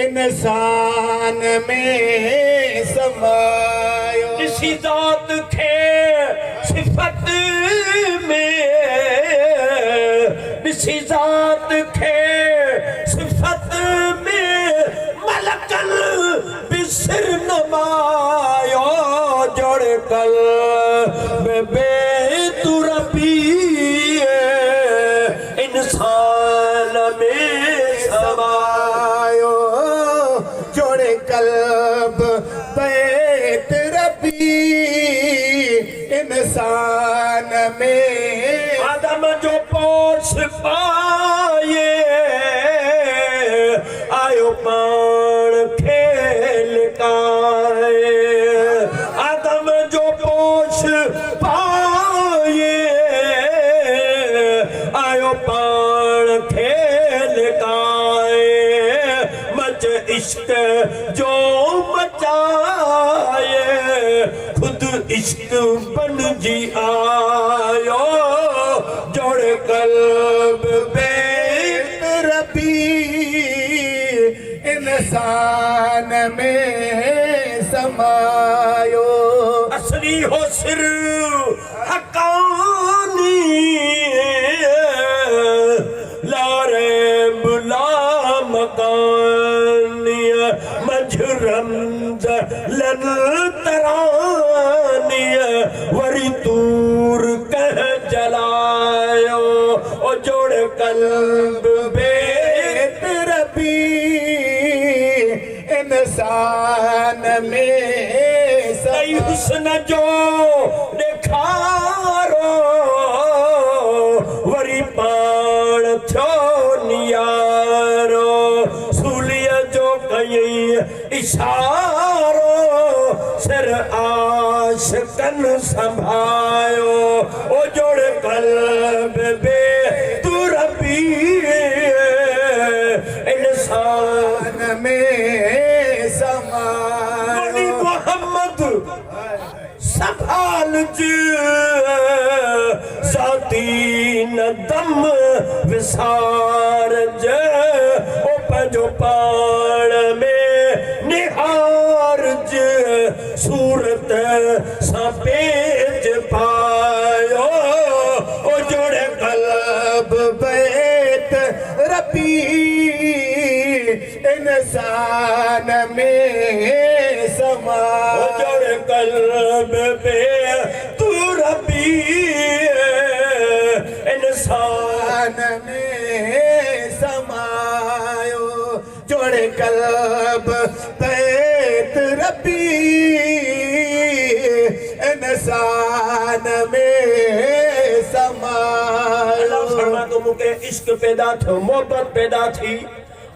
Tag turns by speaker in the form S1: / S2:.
S1: इंसान में समायो
S2: इसी जात खे सिफत में इसी जात खे सिफत में मलकल बिसर नमायो जोड़ कल बेतुरबी इंसान में
S1: समायो जोड़े कल्ब बैत रबी इंसान में
S2: आदम जो पोष पाए आयो पाण खेल काए आदम जो पोष पाए आयो पाण खेल काए मच इश्क जो मचाए खुद इश्क बन जी आयो जोड़ कल्ब
S1: बैत रबी इंसान में समायो
S2: असली हो सिर हकानी लारे बुला मकानी मजरम लन तरानी वरी तूर कह जलायो ओ जोड़ कल्ब
S1: बैत रबी इंसान में
S2: सही हुस्न जो ॾेखारो वरी पाण थियो नियारो सूलीअ जो कयई इशारो सिर आशिकन संभायो ओ जोड़ कल्ब बे तू रबी इंसान
S1: में समायो
S2: मोहम्मद संभाल जाती न दम विसार ओ पंजो पाण में निहार सूरत सां पेज पायो ओ जोड़े
S1: कल्ब बैत रबी इंसान में समायो
S2: जोड़े कल्ब पे तू रबी इंसान
S1: में समायो जोड़े कल्ब बैत रबी इंसान में समायो
S2: तो मुके इश्क पैदा थो मोहब्बत पैदा थी